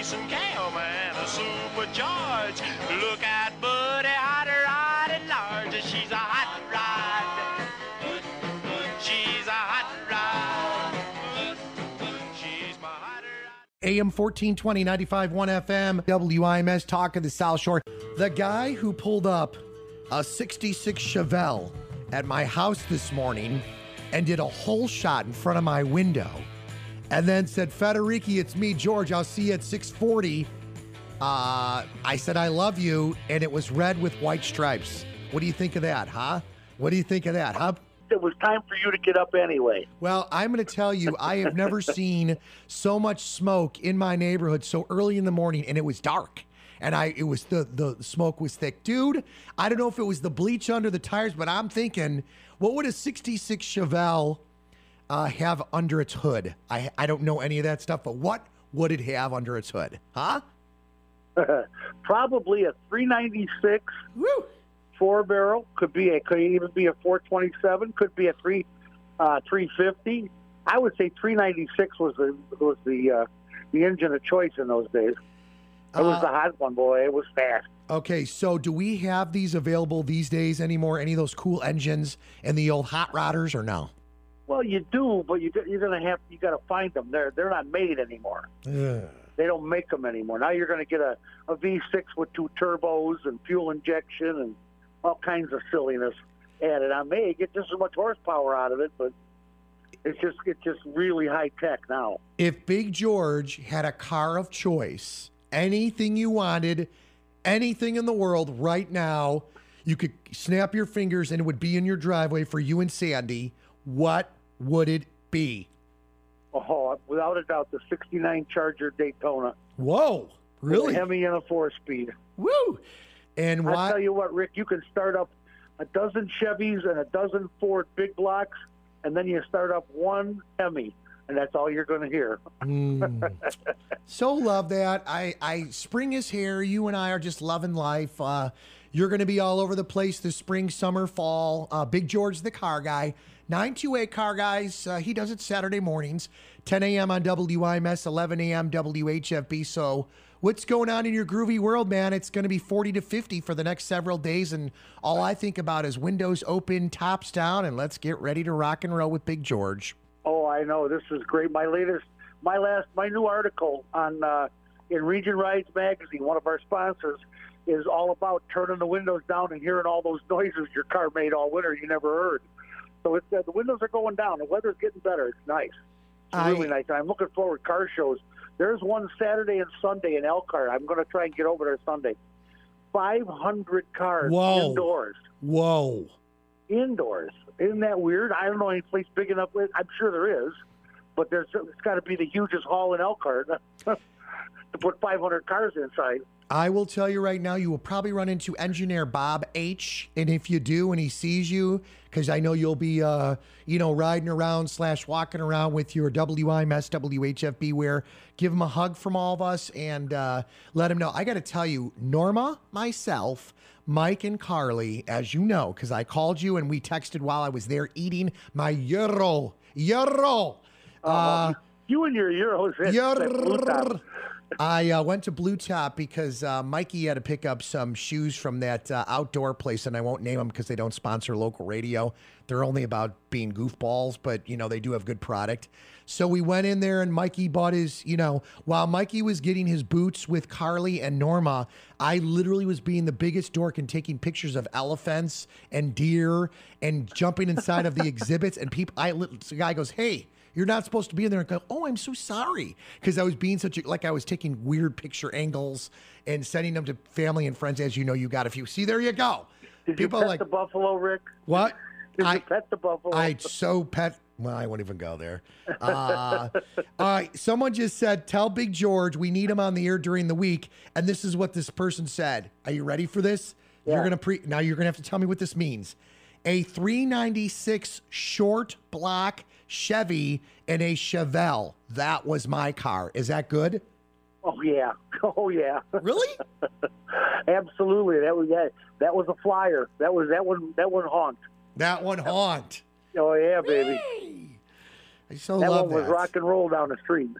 racing cam and a Super George. Look at Buddy, hot rod at large. She's a hot rod. She's a hot rod. She's my hot rod. AM 1420, 95.1 FM, WIMS, Talk of the South Shore. The guy who pulled up a 66 Chevelle at my house this morning and did a whole shot in front of my window and then said, Federighi, it's me, George. I'll see you at 6:40. I said, I love you. And it was red with white stripes. What do you think of that, huh? What do you think of that, huh? It was time for you to get up anyway. Well, I'm going to tell you, I have never seen so much smoke in my neighborhood so early in the morning, and it was dark. And it was the smoke was thick. Dude, I don't know if it was the bleach under the tires, but I'm thinking, what would a 66 Chevelle have under its hood? I don't know any of that stuff, but what would it have under its hood? Huh? Probably a 396. Woo! 4-barrel, could even be a 427, could be a 350. I would say 396 was the engine of choice in those days. It was the hot one, boy. It was fast. Okay, so do we have these available these days anymore? Any of those cool engines and the old hot rodders, or no? Well, you do, but you got to find them. They're not made anymore. They don't make them anymore. Now you're going to get a V6 with 2 turbos and fuel injection and all kinds of silliness added on. May get just as much horsepower out of it, but it's just really high tech now. If Big George had a car of choice, anything you wanted, anything in the world right now, you could snap your fingers and it would be in your driveway for you and Sandy, what would it be? Oh, without a doubt, the 69 Charger Daytona. Whoa, really? With a Hemi and a 4-speed. Woo! And I'll tell you what, Rick, you can start up a dozen Chevys and a dozen Ford big blocks, and then you start up one Hemi, and that's all you're going to hear. So love that. I spring is here. You and I are just loving life. You're going to be all over the place this spring, summer, fall. Big George the Carguy. 928 Car Guys. He does it Saturday mornings, 10 a.m. on WIMS, 11 a.m. WHFB. So what's going on in your groovy world, man? It's going to be 40 to 50 for the next several days, and all I think about is windows open, tops down, and let's get ready to rock and roll with Big George. Oh, I know. This is great. My new article on in Region Rides magazine, one of our sponsors, is all about turning the windows down and hearing all those noises your car made all winter you never heard. So the windows are going down. The weather's getting better. It's nice. It's really nice. I'm looking forward to car shows. There's one Saturday and Sunday in Elkhart. I'm going to try and get over there Sunday. 500 cars indoors. Whoa. Indoors. Isn't that weird? I don't know any place big enough. I'm sure there is. But it's got to be the hugest hall in Elkhart to put 500 cars inside. I will tell you right now, you will probably run into engineer Bob H. And if you do, and he sees you, because I know you'll be, riding around / walking around with your WIMS, WHFB wear, give him a hug from all of us and let him know. I got to tell you, Norma, myself, Mike, and Carly, as you know, because I called you and we texted while I was there eating my gyro. You and your gyros. I went to Blue Top because Mikey had to pick up some shoes from that outdoor place, and I won't name them because they don't sponsor local radio. They're only about being goofballs, but, they do have good product. So we went in there, and Mikey bought his, while Mikey was getting his boots with Carly and Norma, I literally was being the biggest dork and taking pictures of elephants and deer and jumping inside of the exhibits. And the guy goes, hey, you're not supposed to be in there. And go, oh, I'm so sorry. Because I was being I was taking weird picture angles and sending them to family and friends. As you know, you got a few. See, there you go. Did you pet the buffalo, Rick? What? Did you pet the buffalo? Well, I won't even go there. All right. Someone just said, tell Big George we need him on the air during the week. And this is what this person said. Are you ready for this? Yeah. Now you're going to have to tell me what this means. A 396 short block Chevy and a Chevelle. That was my car. Is that good? Oh yeah. Really? Absolutely. That was a flyer. That one honked. That one honked. Oh yeah, baby. Yay. I so love that. That one was rock and roll down the street.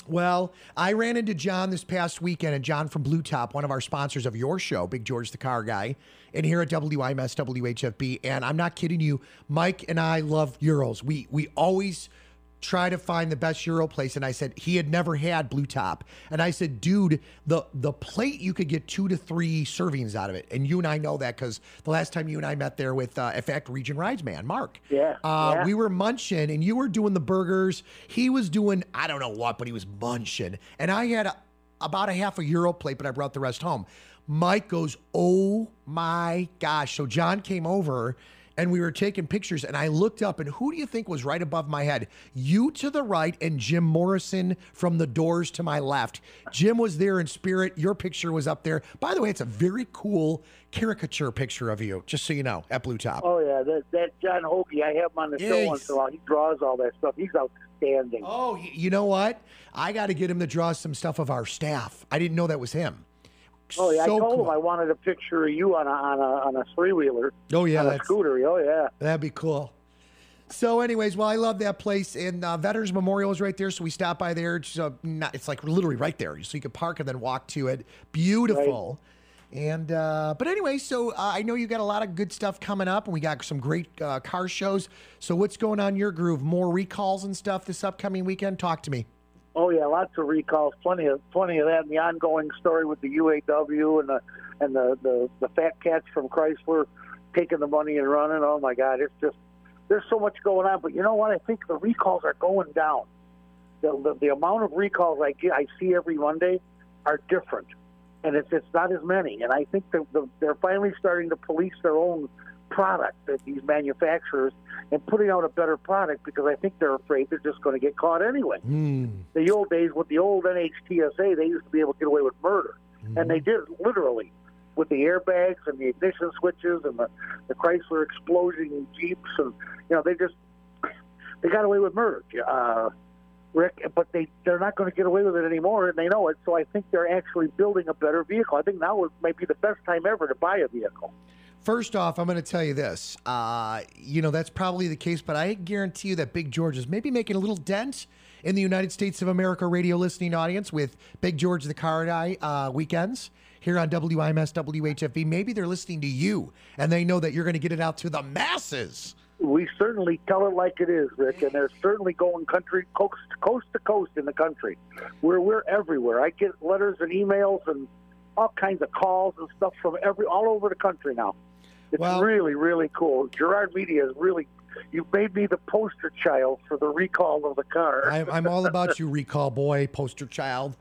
Well, I ran into John this past weekend, and John from Blue Top, one of our sponsors of your show, Big George the Carguy, and here at WIMS WHFB. And I'm not kidding you, Mike and I love Euros. We always try to find the best Euro place. And I said he had never had Blue Top, and I said, dude, the plate, you could get 2 to 3 servings out of it. And you and I know that because the last time you and I met there with in fact, Region Rides man Mark, we were munching, and you were doing the burgers. He was doing I don't know what, but he was munching, and I had about a half a Euro plate, but I brought the rest home. Mike goes, oh my gosh. So John came over, and we were taking pictures, and I looked up, and who do you think was right above my head? You to the right, and Jim Morrison from The Doors to my left. Jim was there in spirit. Your picture was up there. By the way, it's a very cool caricature picture of you, just so you know, at Blue Top. Oh, yeah, that John Hoagie, I have him on the show once in a while. He draws all that stuff. He's outstanding. Oh, you know what? I got to get him to draw some stuff of our staff. I didn't know that was him. Oh yeah, So I told cool. him I wanted a picture of you on a 3-wheeler. Oh yeah, on a scooter. Oh yeah, that'd be cool. So, anyways, well, I love that place, and Veterans Memorial is right there, so we stopped by there. It's like literally right there, so you can park and then walk to it. Beautiful. Right. And but anyway, so I know you got a lot of good stuff coming up, and we got some great car shows. So, what's going on in your groove? More recalls and stuff this upcoming weekend? Talk to me. Oh yeah, lots of recalls, plenty of that, and the ongoing story with the UAW and the fat cats from Chrysler taking the money and running. Oh my God, it's just there's so much going on. But you know what? I think the recalls are going down. The amount of recalls I see every Monday are different, and it's not as many. And I think they're finally starting to police their own product, that these manufacturers, and putting out a better product, because I think they're afraid they're just going to get caught anyway. The old days with the old NHTSA, they used to be able to get away with murder, and they did literally with the airbags and the ignition switches and the Chrysler explosion Jeeps, and they got away with murder, Rick. But they're not going to get away with it anymore, and they know it. So I think they're actually building a better vehicle. I think now might be the best time ever to buy a vehicle. First off, I'm going to tell you this. That's probably the case, but I guarantee you that Big George is maybe making a little dent in the United States of America radio listening audience with Big George the Carguy weekends here on WIMS WHFB. Maybe they're listening to you, and they know that you're going to get it out to the masses. We certainly tell it like it is, Rick, and they're certainly going coast to coast in the country. We're everywhere. I get letters and emails and all kinds of calls and stuff from all over the country now. It's really, really cool. Gerard Media is really, you've made me the poster child for the recall of the car. I'm all about you, recall boy, poster child.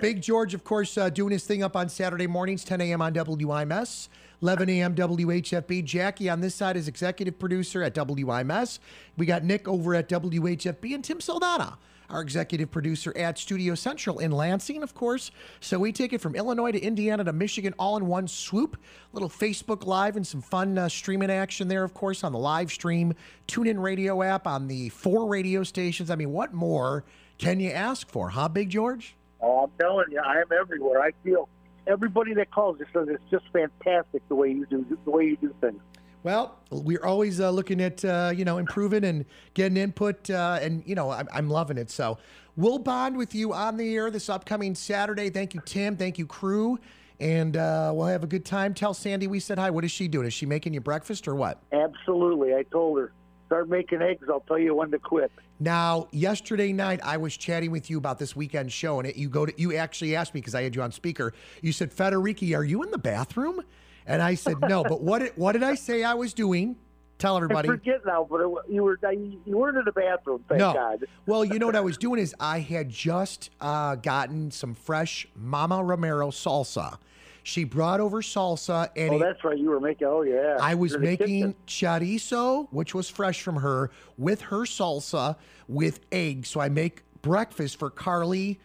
Big George, of course, doing his thing up on Saturday mornings, 10 a.m. on WIMS, 11 a.m. WHFB. Jackie on this side is executive producer at WIMS. We got Nick over at WHFB, and Tim Saldana, our executive producer at Studio Central in Lansing, of course. So we take it from Illinois to Indiana to Michigan all in one swoop. Little Facebook Live and some fun streaming action there, of course, on the live stream, TuneIn Radio app, on the 4 radio stations. I mean, what more can you ask for, huh, Big George? Oh, I'm telling you, I am everywhere. I feel everybody that calls us says it's just fantastic the way you do things. Well, we're always looking at, improving and getting input, and I'm loving it. So we'll bond with you on the air this upcoming Saturday. Thank you, Tim. Thank you, crew. And we'll have a good time. Tell Sandy we said hi. What is she doing? Is she making you breakfast or what? Absolutely. I told her, start making eggs. I'll tell you when to quit. Now, yesterday night, I was chatting with you about this weekend show, and you actually asked me, because I had you on speaker. You said, Federighi, are you in the bathroom? And I said, no, but what did I say I was doing? Tell everybody. I forget now, but you weren't in the bathroom, thank God. Well, you know what I was doing is I had just gotten some fresh Mama Romero salsa. She brought over salsa. And that's right. You were making, yeah. I was making chorizo, which was fresh from her, with her salsa, with eggs. So I make breakfast for Carly,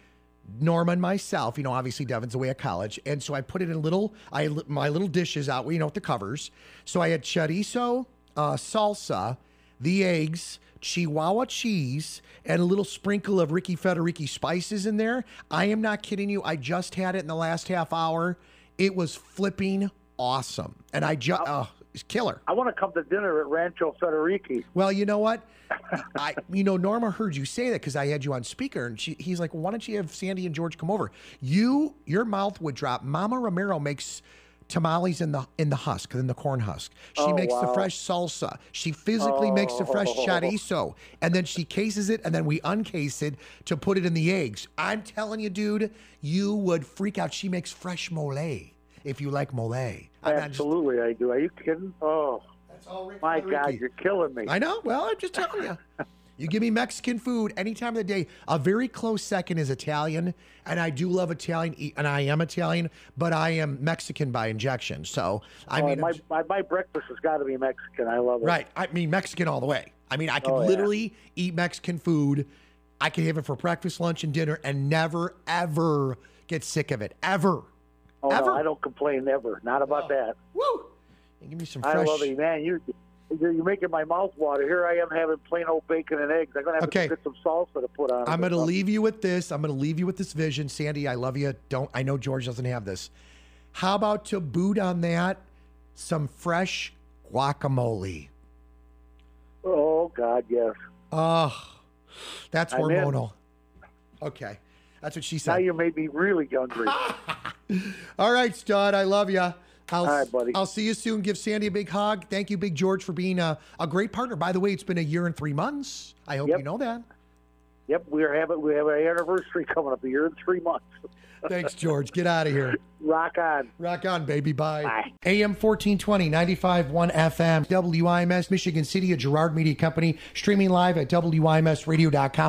Norma, and myself. Obviously Devin's away at college. And so I put it in my little dishes out, with the covers. So I had chorizo, salsa, the eggs, Chihuahua cheese, and a little sprinkle of Ric Federighi spices in there. I am not kidding you. I just had it in the last half hour. It was flipping awesome. And is killer. I want to come to dinner at Rancho Federighi. Well, you know what? Norma heard you say that because I had you on speaker, and he's like, well, why don't you have Sandy and George come over? Your mouth would drop. Mama Romero makes tamales in the husk, in the corn husk. She makes the fresh salsa. She physically makes the fresh chorizo, and then she cases it, and then we uncase it to put it in the eggs. I'm telling you, dude, you would freak out. She makes fresh mole, if you like mole. Absolutely, I do. Are you kidding? Oh, that's all Ric my Federighi. God, you're killing me. I know. Well, I'm just telling you. You give me Mexican food any time of the day. A very close second is Italian, and I do love Italian, and I am Italian, but I am Mexican by injection. So, I mean... My breakfast has got to be Mexican. I love it. Right. I mean, Mexican all the way. I mean, I can literally eat Mexican food. I can have it for breakfast, lunch, and dinner, and never, ever get sick of it. Ever. Oh, ever. No, I don't complain ever. Not about that. Woo! You give me some fresh... I love it, man. You're making my mouth water. Here I am having plain old bacon and eggs. I'm going to have to get some salsa to put on. I'm going to leave you with this. I'm going to leave you with this vision. Sandy, I love you. I know George doesn't have this. How about to boot on that, some fresh guacamole? Oh, God, yes. Oh, that's hormonal. Okay. That's what she said. Now you made me really hungry. All right, stud. I love you. All right, buddy. I'll see you soon. Give Sandy a big hug. Thank you, Big George, for being a great partner. By the way, it's been a year and 3 months. I hope you know that. Yep, we have an anniversary coming up, a year and 3 months. Thanks, George. Get out of here. Rock on. Rock on, baby. Bye. Bye. AM 1420, 95.1 FM, WIMS, Michigan City, a Girard Media Company, streaming live at WIMSradio.com.